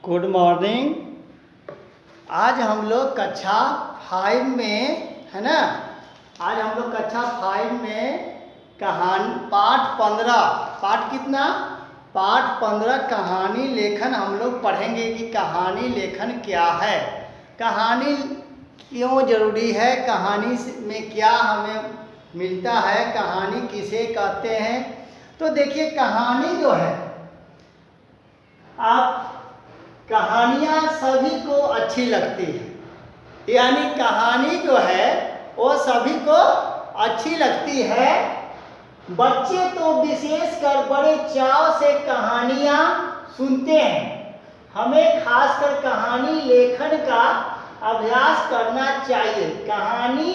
Good morning. आज हम लोग कक्षा 5 में है ना। आज हम लोग कक्षा 5 में पाठ 15 पाठ कितना पाठ 15 कहानी लेखन हम लोग पढ़ेंगे कि कहानी लेखन क्या है, कहानी क्यों ज़रूरी है, कहानी में क्या हमें मिलता है, कहानी किसे कहते हैं। तो देखिए कहानी जो है, आप कहानियाँ सभी को अच्छी लगती है, यानी कहानी जो है वो सभी को अच्छी लगती है। बच्चे तो विशेषकर बड़े चाव से कहानियाँ सुनते हैं। हमें खासकर कहानी लेखन का अभ्यास करना चाहिए। कहानी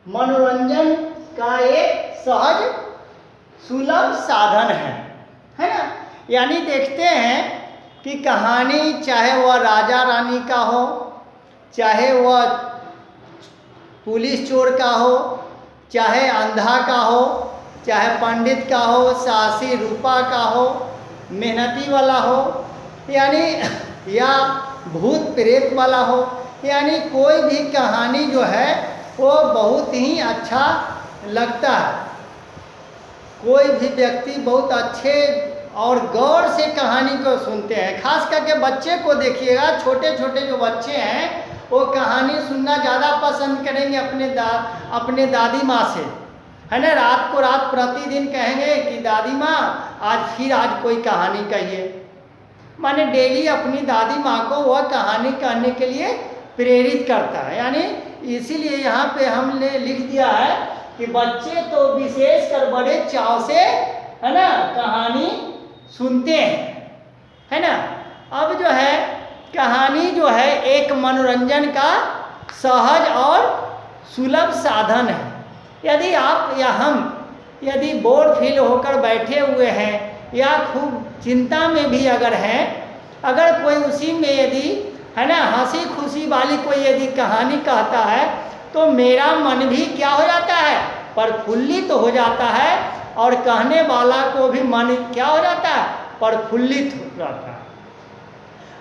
मनोरंजन का एक सहज सुलभ साधन है ना। यानी देखते हैं कि कहानी चाहे वह राजा रानी का हो, चाहे वह पुलिस चोर का हो, चाहे अंधा का हो, चाहे पंडित का हो, सासी रूपा का हो, मेहनती वाला हो, यानी या भूत प्रेत वाला हो, यानी कोई भी कहानी जो है वो बहुत ही अच्छा लगता है। कोई भी व्यक्ति बहुत अच्छे और गौर से कहानी को सुनते हैं। खास करके बच्चे को देखिएगा, छोटे छोटे जो बच्चे हैं वो कहानी सुनना ज़्यादा पसंद करेंगे अपने दादी माँ से, है ना। रात को रात प्रतिदिन कहेंगे कि दादी माँ आज कोई कहानी कहिए। माने डेली अपनी दादी माँ को वह कहानी कहने के लिए प्रेरित करता है। यानी इसीलिए यहाँ पे हमने लिख दिया है कि बच्चे तो विशेषकर बड़े चाव से है ना कहानी सुनते हैं, है ना। अब जो है कहानी जो है एक मनोरंजन का सहज और सुलभ साधन है। यदि आप या हम यदि बोर फील होकर बैठे हुए हैं या खूब चिंता में भी अगर हैं, अगर कोई उसी में यदि है ना हंसी खुशी वाली कोई यदि कहानी कहता है तो मेरा मन भी क्या हो जाता है, प्रफुल्लित तो हो जाता है, और कहने वाला को भी मन क्या हो जाता है, प्रफुल्लित हो जाता है।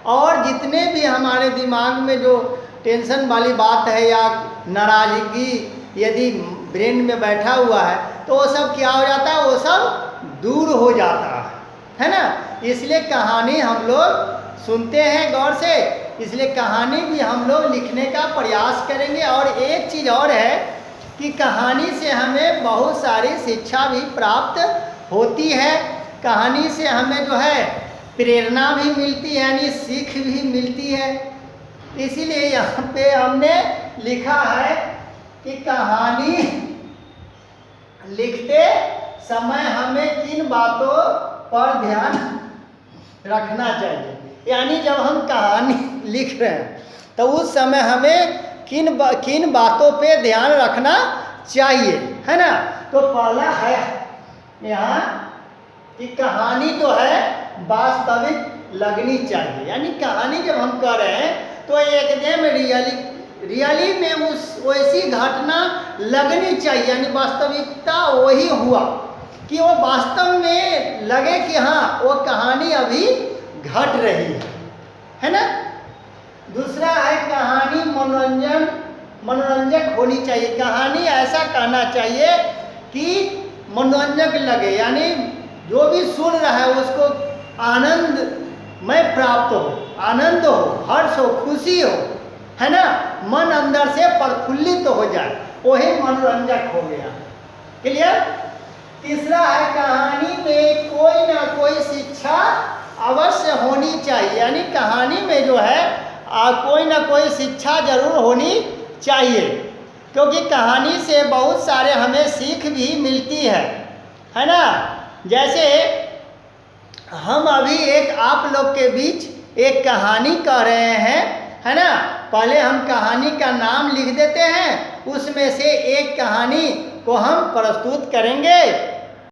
और जितने भी हमारे दिमाग में जो टेंशन वाली बात है या नाराजगी यदि ब्रेन में बैठा हुआ है तो वो सब क्या हो जाता है, वो सब दूर हो जाता है ना। इसलिए कहानी हम लोग सुनते हैं गौर से, इसलिए कहानी भी हम लोग लिखने का प्रयास करेंगे। और एक चीज़ और है कि कहानी से हमें बहुत सारी शिक्षा भी प्राप्त होती है। कहानी से हमें जो है प्रेरणा भी मिलती है, यानी सीख भी मिलती है। इसीलिए यहाँ पे हमने लिखा है कि कहानी लिखते समय हमें किन बातों पर ध्यान रखना चाहिए। यानी जब हम कहानी लिख रहे हैं तो उस समय हमें किन बातों पे ध्यान रखना चाहिए, है ना। तो पहला है यहाँ कि कहानी जो है वास्तविक लगनी चाहिए। यानी कहानी जब हम कर रहे हैं तो एकदम रियली में उस वैसी घटना लगनी चाहिए, यानी वास्तविकता वही हुआ कि वो वास्तव में लगे कि हाँ वो कहानी अभी घट रही है ना। दूसरा है कहानी मनोरंजक होनी चाहिए। कहानी ऐसा कहना चाहिए कि मनोरंजक लगे, यानी जो भी सुन रहा है उसको आनंद में प्राप्त हो, आनंद हो, हर्ष हो, खुशी हो, है ना। मन अंदर से प्रफुल्लित हो जाए, वही मनोरंजक हो गया। क्लियर। तीसरा है कहानी में कोई ना कोई शिक्षा अवश्य होनी चाहिए। यानी कहानी में जो है कोई ना कोई शिक्षा जरूर होनी चाहिए, क्योंकि कहानी से बहुत सारे हमें सीख भी मिलती है ना। जैसे हम अभी एक आप लोग के बीच एक कहानी कह रहे हैं, है ना। पहले हम कहानी का नाम लिख देते हैं, उसमें से एक कहानी को हम प्रस्तुत करेंगे